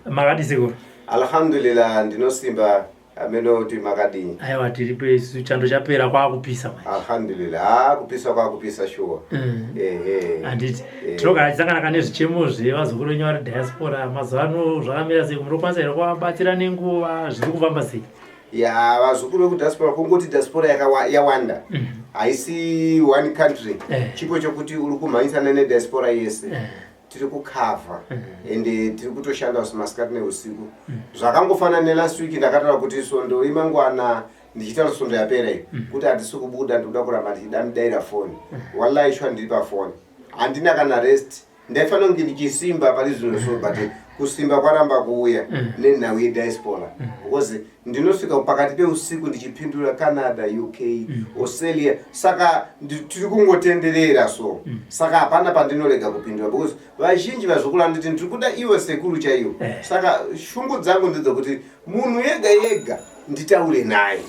Makadi Sekuru. Alhamdulillah ndinosimba ameno ti makadi. Aiwa tiripe chando chapera kwa kupisa. Alhamdulillah kupisa kwa kupisa sure. Anditi tinoka tsangana kane zvichemo zvevazukuru venyu vari diaspora mazano zvakamira sei munokwanisa here kuvabatsira nenguva zviri kufamba sei? Ya vazukuru vekudiaspora kungoti diaspora yawanda. Haisi one country. Chipo chokuti uri kumhanyisana nediaspora yese. Tiri kukava ende tiri kutoshanda usimasikati neusiku. Zvakangofana nelast week ndakataura kuti sondo imangwana ndichitaura sondo yapera iyi kuti hatisi kubuda ndoda kuramba ndichidaira foni. Wallahi shwa ndiri pafoni. Handina kana rest. Ndaifanira kunge ndichisimba pari zvino so but kusimba kwaramba kuuya nenhau yediaspora. Because ndinosvika pakati peusiku ndichipindura Canada, UK, Australia. Saka tiri kungotenderera so. Saka hapana pandinorega kupindura because vazhinji vazukuru nditi ndiri kuda iwe Sekuru chaiyo. Saka shungu dzangu ndedzokuti munhu yega yega nditaure naye.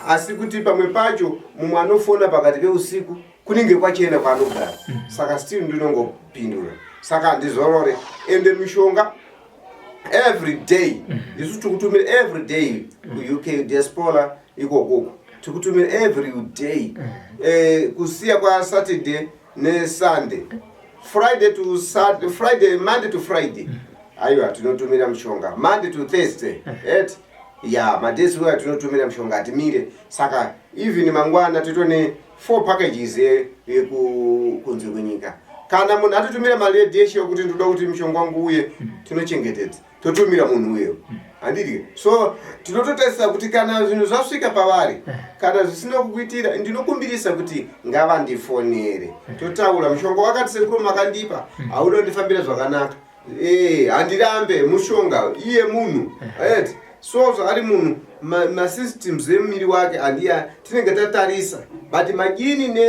Asi kuti pamwe pacho mumwe anofona pakati peusiku kunenge kwachena kwanogara. Saka still ndinongopindura. Saka ndizorore ende mishonga every day. Isu tikutumira every day ku UK diaspora ikoko. Tikutumira every day. Kusiya kwa Saturday ne Sunday. Monday to Friday. Aiwa tinotumira mishonga. Monday to Thursday. Madesi wewe tinotumira mishonga atimire. Saka even mangwana titone 4 packages kunze kwenyika. Kana munhu atotumira mali yedheshi yokuti ndoda kuti mishonga wangu uye tinochengetedza totumira munhu uyo handiti so tinototarisira kuti kana zvinhu zvasvika pavari kana zvisina kukuitira ndinokumbirisa kuti ngavandifonere totaura mishonga wakati Sekuru makandipa hauda kundifambira zvakanaka handirambe mushonga iye munhu so zvakati munhu masystems emumiri wake handiya tinenge tatarisa but magini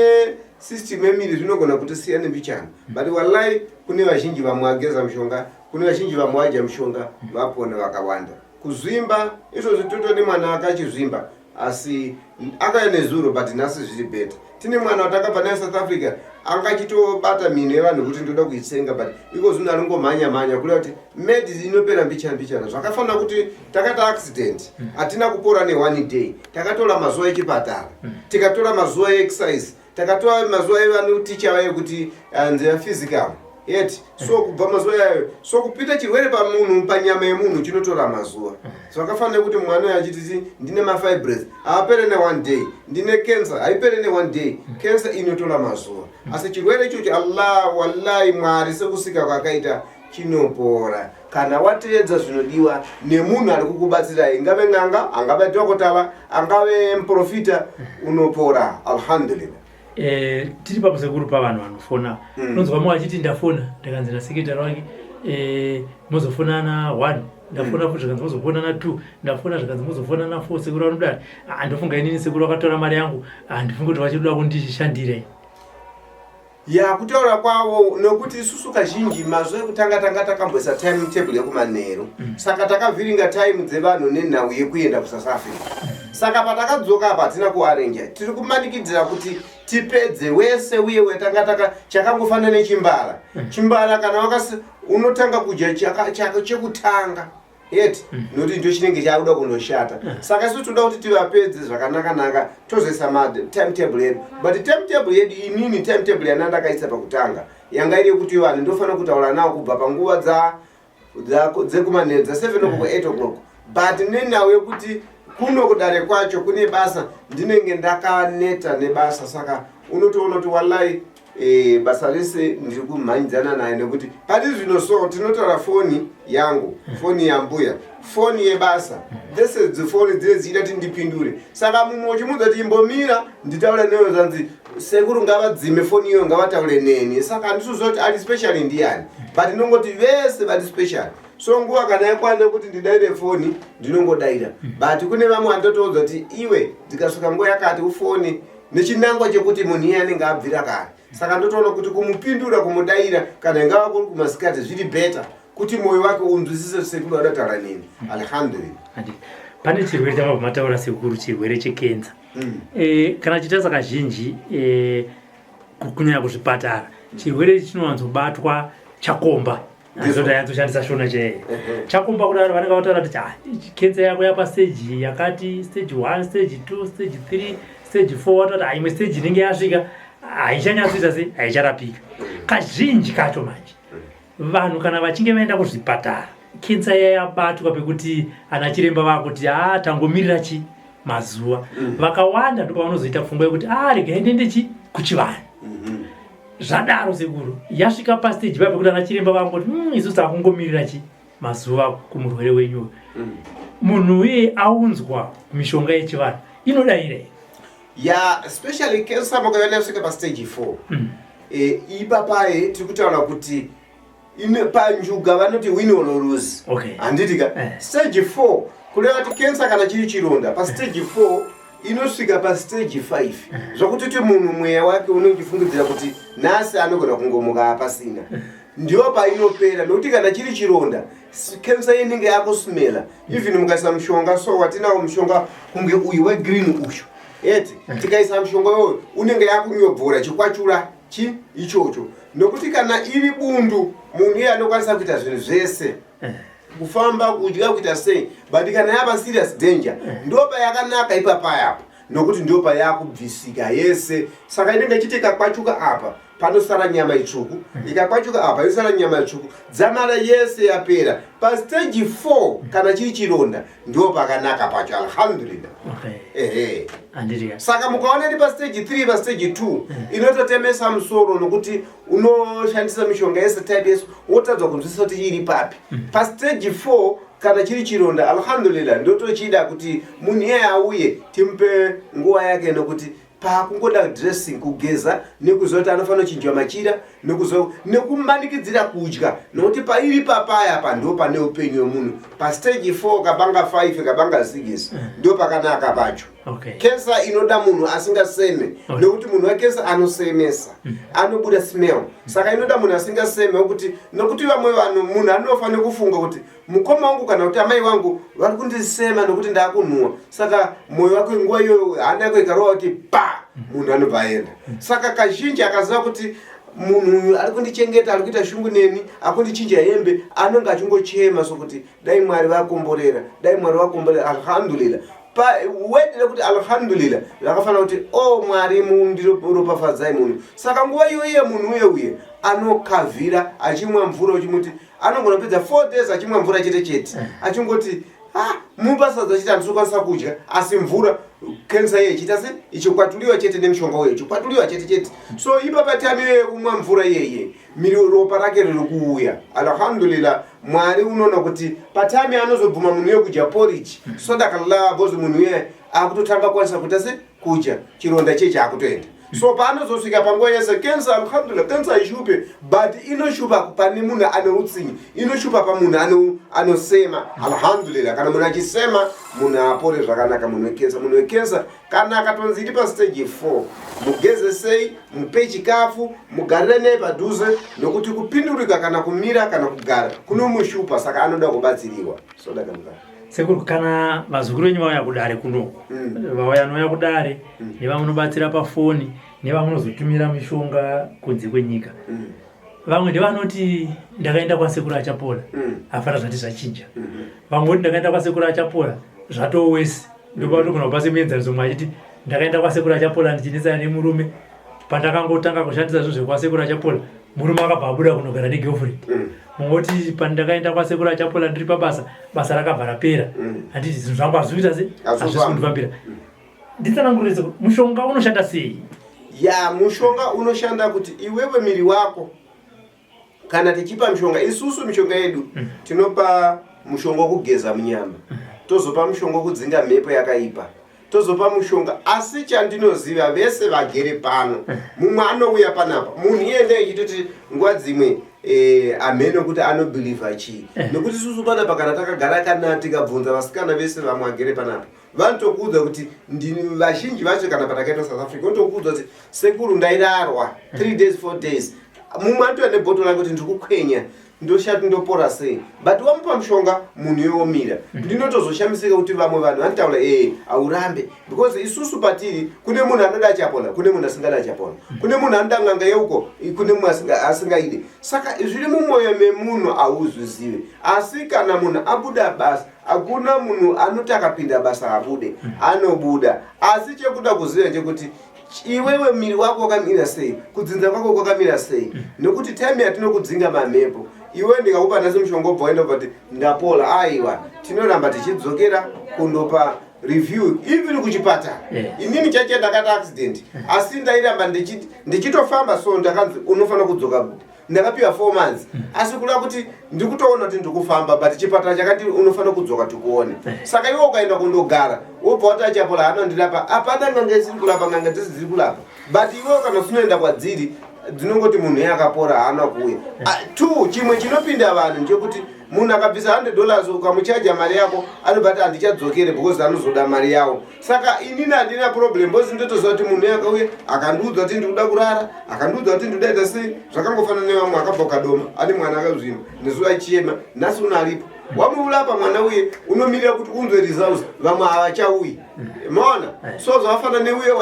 system emiri zvinogona kuti siyane mbichana but wallahi kune vazhinji vamwe ageza mishonga kune vazhinji vamwe vadya mishonga vapona vakawanda kuzvimba izvozvi totone mwana akachizvimba asi akaya nezuro but nhasi zviri better tine mwana watakabva naye South Africa angachitobata minhu yevanhu kuti ndoda kuitsenga but iko zvinhu anongomhanya kule kuti medicine inopera mbichana zvakafanira kuti takata accident hatina kupora ne1 day takatora mazuva echipatara tikatora mazuva eexercise takatora mazuva evanuticha vaye kuti nze physical so kubva mazuva yayo so kupita chirwere pamunhu panyama yemunhu chinotora mazuva zvakafanira kuti mwana uyu achiti ndine mafibroids haapere ne1 day ndine cancer haipere ne1 day cancer inotora mazuva asi chirwere ichocho Allah wallahi Mwari sekusika kwakaita chinopora kana wateedza zvinodiwa nemunhu ari kukubatsirai ingave n'anga angave dhokotala angave muprofita unopora alhamdulillah. Tiri papo Sekuru pavanhu vanofona unonzwa mumwe achiti ndafona ndakanzi nasekretari wake mozofonana 1 ndafona futi zvakanzi mozofonana 2 ndafona zvakanzi mozofonana 4 Sekuru vanodai ndofunga inini Sekuru vakatora mari yangu handifungi kuti vachida kundishandira kutaura kwavo nokuti isusu kazhinji mazuva ekutanga takamboisa timetable yekumanheru saka takavhiringa time dzevanhu nenhau yekuenda kuSouth Africa saka patakadzoka apa hatina kuarenja tiri kumanikidzira kuti tipedze wese uye wetanga chakangofanana nechimbara chimbara kana unotanga kudya chako chekutanga noti ndo chinenge chakuda kundoshata saka isu toda kuti tivapedze zvakanaka tozoisa timetable yedu but timetable yedu inini timetable yanandakaisa pakutanga yanga iri kuti vanhu ndofanira kutaura nawo kubva panguva dzekumanheru dza7 o'clock 8 o'clock but nenhau yekuti kuno kudare kwacho kune basa ndinenge ndakaneta nebasa saka unotoona kuti wallahi basa rese ndiri kumhanyidzana naye nekuti pari zvino so tinotora foni yangu foni yambuya foni yebasa dzese dzifoni dzine dzichida kuti ndipindure saka mumwe uchimudza kuti imbomira nditaure neyo zanzi Sekuru ngavadzime foni iyo ngavataure neni saka handisuzva kuti ari special ndiani but ndinongoti vese vari special so nguva kana yakwana kuti ndidaire foni ndinongodaira but kune vamwe andotoudza kuti iwe ndikasvika nguva yakati ufoni nechinangwa chekuti munhu iye anenge abvira kare Saka ndotoona kuti kumupindura kumudaira kana ngava kuri kumasikati zviri better kuti moyo wake unzwisise Sekuru adataura nini. Alhamdulillah. Pane chirwere chamabvumataura Sekuru, chirwere chekenza. Kana chitarisa kazhinji kunyanya kuzvipatara, chirwere chinowanzobatwa chakomba. Azota yanzoshandisa shona chaiye. Chakomba kudaro vanenge vataura kuti kenza yako yapa stage yakati, stage 1, stage 2, stage 3, stage 4, watoti imwe stage inenge yasvika haichanyatsisa sei, haicharapika. Kazhinji kacho manje vanhu kana vachinge vaenda kuzvipatara kenza yabatwa pekuti ana chiremba vakuti tangomirira mazuva, vakawanda ndipo vanozoita pfungwa yekuti regai ndiende kuchivanhu. Zvadaro Sekuru yasvika pastage pekuti ana chiremba vangoti isusu takungomirira mazuva kumurwere wenyu. Munhu uye aunzwa mishonga yechivanhu inodai especially cancer makaenda kusvika pastage 4. Ipapaye tiri kutaura kuti ine panjuga vanoti win or lose. Handitika stage 4 kureva kuti cancer kana chiri chironda pa stage 4 inosvika pa stage 5 zvokuti kuti munhu mweya wake unochifungidzira kuti nhasi anogona kungomuka pasina. Ndio painopera nokuti kana chiri chironda cancer inenge yakusmela. Even mukaisa mushonga, so watinawo mushonga kunge uyu wegreen usho tikaisa mushonga iwoyo unenge yakunyobvora chikwachura ichocho, nokuti kana iri bundu munhu iye anokwanisa kuita zvinhu zvese, kufamba, kudya, kuita sei, but kana yapa serious danger ndopa yakanaka ipapaya, nokuti ndopa yakubvisika yese. Saka inenge ichiti ikakwachuka apa panosara nyama itsvuku, ikakwachuka apa yosara nyama itsvuku, dzamara yese yapera. Pa stage 4 kana chiri chironda ndo pakanaka pacho, alhamdulillah. Saka mukaona ndi pa stage 3 pa stage 2 inototemesa musoro nokuti unoshandisa mishonga yese type yesu wotadza kunzwisisa kuti iri papi. Pa stage 4 kana chiri chironda, alhamdulillah, ndotochida kuti munhu iye auye timupe nguva yake, nokuti pakungoda dressing, kugeza, nekuzoti anofanira kuchinjwa machira, nekumanikidzira kudya, nokuti pairi papaya pa ndo pane upenyu hwemunhu. Pa stage 4 kabanga 5 kabanga 6 ndo pakanaka pacho. Cancer inoda munhu asingaseme, nokuti munhu wakensa anosemesa, anobuda smell. Saka inoda munhu asingaseme, nokuti vamwe vanhu munhu anofanira kufunga kuti mukoma wangu kana kuti amai vangu vari kundisema nokuti ndakunhuwa. Saka moyo wake nguva iyoyo hana yako ikarova kuti munhu anobva aenda. Saka kazhinji akaziva kuti munhu ari kundichengeta, ari kuita shungu neni, akundichinja hembe, anonga achingochema sokuti dai Mwari vakomborera, dai Mwari vakomborera. Alhamdulillah, wedere kuti alhamdulillah zvakafanira kuti Mwari mundiropafadzai munhu. Saka nguva iyoye munhu uye anokavhira achimwa mvura, uchimuti anogona kupedza 4 days achimwa mvura chete achingoti mubasadza chiti handisokwanisa kudya, asi mvura cancer iye ichiita sei, ichikwatuliwa chete nemishonga uye ichikwatuliwa chete. So ipapa tamiwe kumwa mvura iyeye ropa rake riri kuuya. Alhamdulillah, Mwari unoona kuti patami anozobvuma munhu uye kudya porridge, sodakallah bozi munhu uye akutotanga kwanisa kuita sei, kudya, chironda cheche akutoenda. So paanozosvika panguva yese cancer, alhamdulillah, cancer ishupe, but inoshupa pane munhu ane utsinye, inoshupa pamunhu anosema. Alhamdulillah, kana munhu achisema munhu apore zvakanaka. Munhu wecancer kana akatonzi iri pa stage 4 mugeze sei, mupe chikafu, mugarire naye padhuze, nokuti kupindurika kana kumira kana kugara kunomushupa. Saka anoda kubatsiriwa. Sekuru, kana vazukuru venyu vauya kudare kunoko, vauya nouya kudare nevanobatsira pafoni, nevanozotumira mishonga kunze kwenyika, vamwe ndevanoti ndakaenda kwaSekuru Achapola afana zvati zvachinja, vamwe kuti ndakaenda kwaSekuru Achapola zvatowese, ndopavanogona kupa semuenzaniso mumwe achiti ndakaenda kwaSekuru Achapola ndichinetsana nemurume, pandakangotanga kushandisa zvinhu zvekwaSekuru Achapola murume akabva abuda kunogara negirlfriend. Mungoti pandakaenda kwaSekuru Achapola ndiri pabasa, basa rakabva rapera, handiti zvinhu zvangu hazvikuita sei, hazvisi kundifambira. Nditsanangurise kuti mushonga unoshanda sei? Mushonga unoshanda kuti iwewe miri wako kana tichipa mishonga, isusu mishonga yedu tinopa mushonga wokugeza munyama, tozopa mushonga wokudzinga mhepo yakaipa, tozopa mushonga. Asi chandinoziva vese vagere pano, mumwe anouya panapa munhu iyende ichitoti nguva dzimwe amene kuti anobhiliva chii, nokuti isusu panapa kana takagara kana tikabvunza vasikana vese vamwe agere panapa vanotokudza kuti vazhinji vacho kana patakaita South Africa vanotokudza kuti sekuru ndairarwa 3 days 4 days mumwe anotova nebhoto rake kuti ndikukwenya ndoshati ndopora sei but wamupa mushonga munhu yomira ndinotozoshamisika kuti vamwe vanhu vanotaura aurambe because isusu patiri kune munhu anoda Achapola kune munhu asingada Achapola kune munhu anoda ng'anga yeuko kune munhu asingaide saka zviri mumwoyo memunhu auzvizive asi kana munhu abuda basa hakuna munhu anoti akapinda basa abude anobuda asi chekuda kuziva chekuti iwewe miri wako wakamira sei kudzinza kwako kwakamira sei nekuti time yatinokudzinga mamhepo iwe ndikakupa nhasi mushonga obva waenda kuti ndapola aiwa tinoramba tichidzokera kundopa review even kuchipatara inini chache ndakati accident asi ndairamba ndichitofamba so ndakanzi unofanira kudzoka ndakapiwa 4 months asi kuda kuti ndikutoona kuti ndikufamba but chipatara chakati unofanira kudzoka tikuone saka iwe ukaenda kundogara wobva wati Achapola hanondirapa apana ng'anga isiri kulapa ng'anga dzese dziri kulapa but iwe kana unoenda kwadziri dzinongoti munhu yakapora haana kuuya 2 chimwe chinopinda vanhu ndechekuti munhu akabvisa $100 ukamuchaja mari yako anobati handichadzokere because anozoda mari yawo saka inini handina problem because ndotoziva kuti munhu yakauya akandiudza kuti ndikuda kurara akandiudza kuti ndikuda ita sei zvakangofanana nevamwe akabva kadoma ane mwana akazvima nezuva ichema nhasi unaripo wamuulapa mwana uye unomirira kuti unzwe results vamwe havachauyi maona so zvafana neuye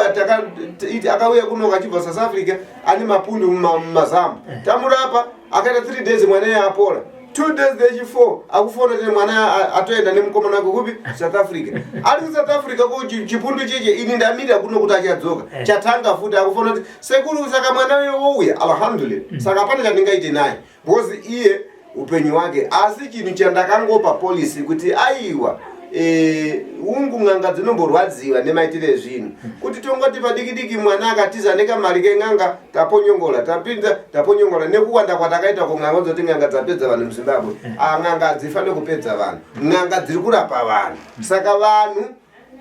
akauya kuno achibva South Africa ane mapundu mumazamu tamurapa akaita 3 days mwana iye apora 2 days days 4 akufona kuti mwana atoenda nemukomana wake kupi South Africa ari South Africa ko chipundu cheche ini ndamira kuno kuti achadzoka chatanga futi akufona kuti sekuru saka mwana uye wouya alhamdulillah saka pane chandingaite naye because iye upenyu wake asi chinhu chandakangopa polisi kuti aiwa ungu ng'anga dzinomborwadziwa nemaitire zvinhu kuti tongoti padikidiki mwana akatiza nekamari keng'anga taponyongola tapinza taponyongola nekuwanda kwatakaita kung'anga dzoti ng'anga dzapedza vanhu muZimbabwe ng'anga hadzifaniri kupedza vanhu ng'anga dziri kurapa vanhu saka vanhu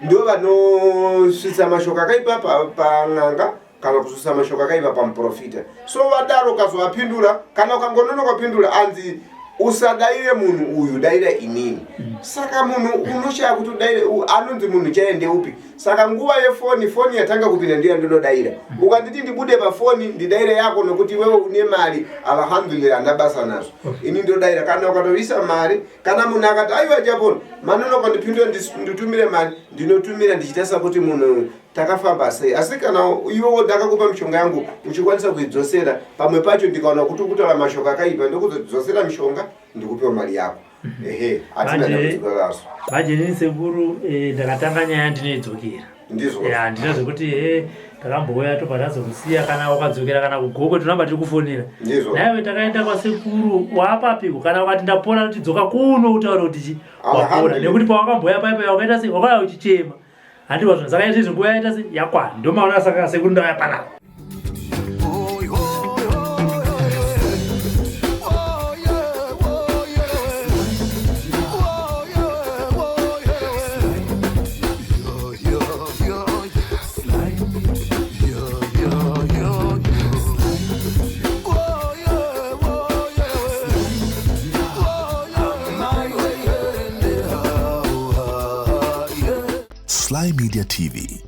ndio vanosvitsa mashoko akaipa pang'anga kana kusvitsa mashoko akaipa pamuprofita so vadaro ukazovapindura kana ukangononoka kupindura anzi usadaire munhu uyu daira inini saka munhu unoshaya kuti udaire anonzi munhu chaende upi saka nguva yefoni yatanga kupinda ndiyo ndinodaira ukanditi ndibude pafoni ndidaire yako nokuti wewe une mari alhamdulillah ndabasa nazvo ini ndodaira kana ukatoisa mari kana munhu akati aiwa Achapola manonoka ndipindure nditumire mari ndinotumira ndichita sakuti munhu takafamba sei asi kana iwewo ndakakupa mishonga yangu uchikwanisa kuidzosera pamwe pacho ndikaona kuti kutaura mashoko akaipa ndokuzodzosera mishonga ndikupiwa mari yako hatina dambudziko bhajenini Sekuru ndakatanga nyaya ndinoidzokera ndizvo ndina zvekuti takambouya tobva tazokusiya kana wakadzokera kana kugokwe tinamba tiri kufonera naiwe takaenda kwasekuru waapapiko kana wakati ndapona tidzoka kuno utaura kuti wapona nekuti pawakamboya paipa wakaita sei wakauya uchichema handiko zvinhu saka izvi nguva yaita sei yakwana ndomaona saka Sekuru ndauya panapa Sly Media TV,